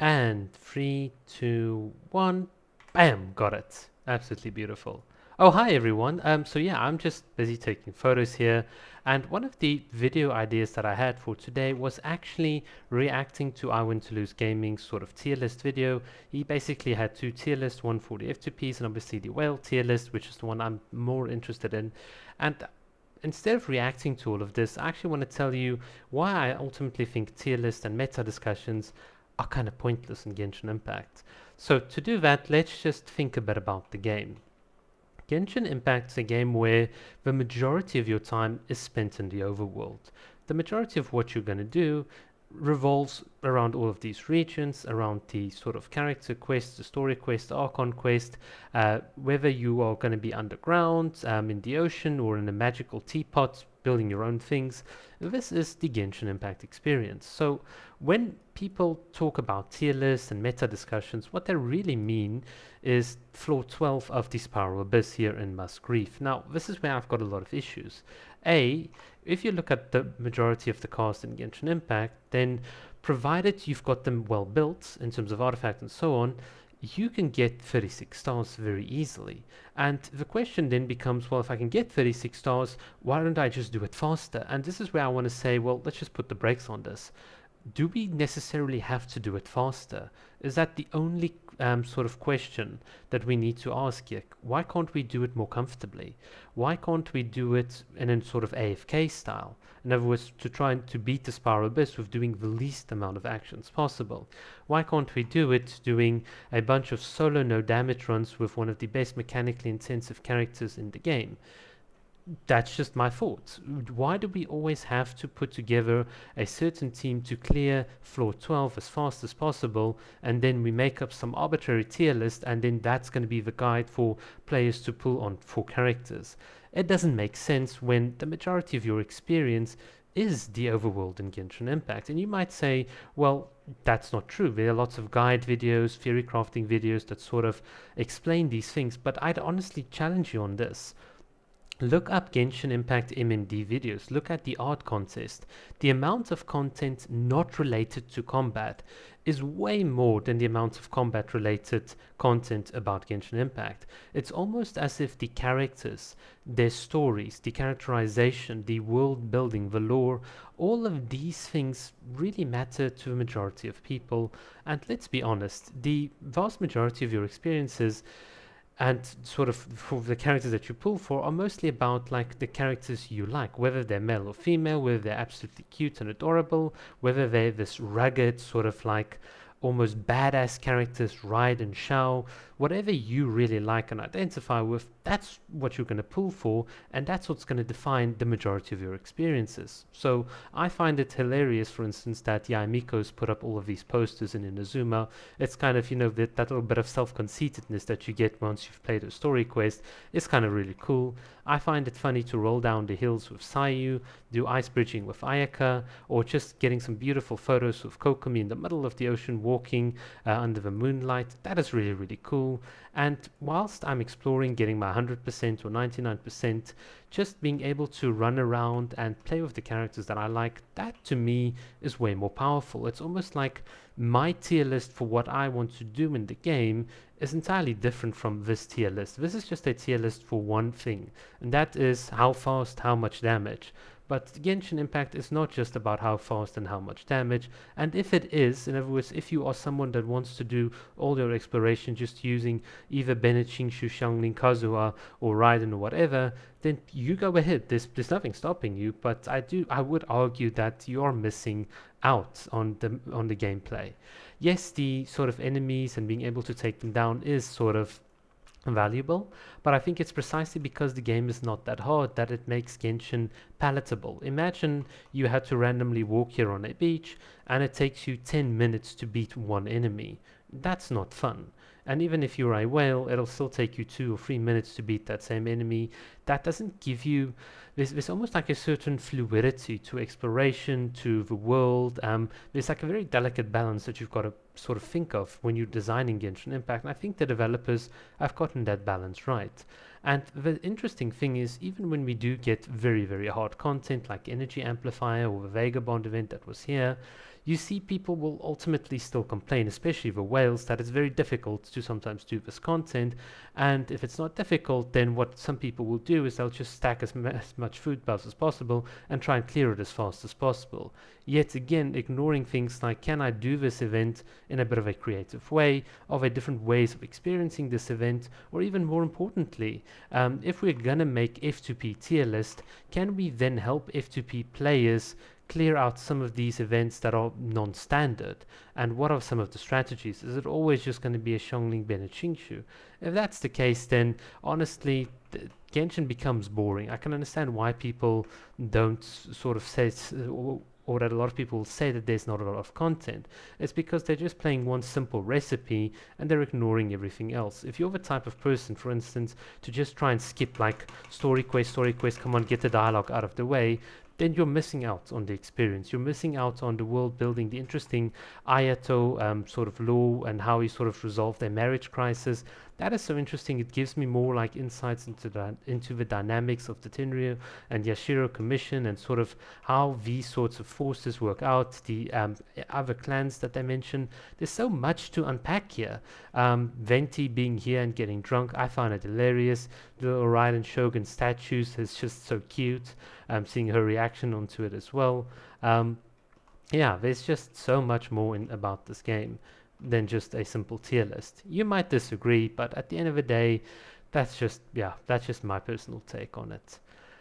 And 3, 2, 1, bam, got it. Absolutely beautiful. Oh, hi everyone. So yeah, I'm just busy taking photos here, and one of the video ideas that I had for today was actually reacting to I Win to Lose Gaming's sort of tier list video. He basically had two tier lists, one for the F2Ps and obviously the whale tier list, which is the one I'm more interested in. And instead of reacting to all of this, I actually want to tell you why I ultimately think tier list and meta discussions are kind of pointless in Genshin Impact. So to do that, let's just think a bit about the game. Genshin Impact is a game where the majority of your time is spent in the overworld. The majority of what you're going to do revolves around all of these regions, around the sort of character quest, the story quest, the Archon quest, whether you are going to be underground, in the ocean, or in a magical teapot, building your own things. This is the Genshin Impact experience. So when people talk about tier lists and meta discussions, what they really mean is floor 12 of the Spiral Abyss here in Musgrave. Now, this is where I've got a lot of issues. A, if you look at the majority of the cast in Genshin Impact, then provided you've got them well built in terms of artifact and so on, you can get 36 stars very easily. And the question then becomes, well, if I can get 36 stars, why don't I just do it faster? And this is where I want to say, well, let's just put the brakes on this. Do we necessarily have to do it faster? Is that the only sort of question that we need to ask here? Why can't we do it more comfortably? Why can't we do it in a sort of AFK style? In other words, to try to beat the Spiral Abyss with doing the least amount of actions possible. Why can't we do it doing a bunch of solo no damage runs with one of the best mechanically intensive characters in the game? That's just my thoughts. Why do we always have to put together a certain team to clear floor 12 as fast as possible, and then we make up some arbitrary tier list, and then that's going to be the guide for players to pull on for characters? It doesn't make sense when the majority of your experience is the overworld in Genshin Impact. And you might say, well, that's not true. There are lots of guide videos, theory crafting videos that sort of explain these things, but I'd honestly challenge you on this. Look up Genshin Impact MMD videos. Look at the art contest. The amount of content not related to combat is way more than the amount of combat related content about Genshin Impact. It's almost as if the characters, their stories, the characterization, the world building, the lore, all of these things really matter to the majority of people. And let's be honest, the vast majority of your experiences and sort of for the characters that you pull for are mostly about like the characters you like, whether they're male or female, whether they're absolutely cute and adorable, whether they're this rugged sort of like almost badass characters, Raid and Xiao, whatever you really like and identify with, that's what you're going to pull for, and that's what's going to define the majority of your experiences. So I find it hilarious, for instance, that Miko's put up all of these posters in Inazuma. It's kind of, that little bit of self-conceitedness that you get once you've played a story quest is kind of really cool. I find it funny to roll down the hills with Sayu, do ice bridging with Ayaka, or just getting some beautiful photos of Kokomi in the middle of the ocean walking under the moonlight. That is really, really cool. And whilst I'm exploring getting my 100% or 99%, just being able to run around and play with the characters that I like, that to me is way more powerful. It's almost like my tier list for what I want to do in the game is entirely different from this tier list. This is just a tier list for one thing, and that is how fast, how much damage. But Genshin Impact is not just about how fast and how much damage, and if it is, in other words, if you are someone that wants to do all your exploration just using either Bennett, Shinshu, Xiangling, Kazuha, or Raiden or whatever, then you go ahead. There's nothing stopping you, but I would argue that you are missing out on the gameplay. Yes, the sort of enemies and being able to take them down is sort of valuable, but I think it's precisely because the game is not that hard that it makes Genshin palatable. Imagine you had to randomly walk here on a beach and it takes you 10 minutes to beat one enemy. That's not fun. And even if you're a whale, it'll still take you 2 or 3 minutes to beat that same enemy. That doesn't give you, there's almost like a certain fluidity to exploration, to the world. There's like a very delicate balance that you've got to sort of think of when you're designing Genshin Impact. And I think the developers have gotten that balance right. And the interesting thing is, even when we do get very, very hard content like Energy Amplifier or the Vagabond event that was here, you see people will ultimately still complain, especially the whales, that it's very difficult to sometimes do this content. And if it's not difficult, then what some people will do is they'll just stack as much food buffs as possible and try and clear it as fast as possible. Yet again, ignoring things like, can I do this event in a bit of a creative way? Are there different ways of experiencing this event? Or even more importantly, if we're gonna make F2P tier list, can we then help F2P players clear out some of these events that are non-standard? And what are some of the strategies? Is it always just going to be a Xiongling Ben Qingshu? If that's the case, then honestly, Genshin becomes boring. I can understand why people don't sort of say, or that a lot of people say that there's not a lot of content. It's because they're just playing one simple recipe and they're ignoring everything else. If you're the type of person, for instance, to just try and skip like story quest, come on, get the dialogue out of the way, then you're missing out on the experience. You're missing out on the world building, the interesting Ayato sort of lore and how he sort of resolved their marriage crisis. That is so interesting. It gives me more like insights into the dynamics of the Tenryu and Yashiro Commission and sort of how these sorts of forces work out, the other clans that they mention. There's so much to unpack here. Venti being here and getting drunk, I find it hilarious. The Raiden Shogun statues is just so cute. Seeing her reaction onto it as well. Yeah, there's just so much more about this game than just a simple tier list. You might disagree, but at the end of the day, that's just my personal take on it.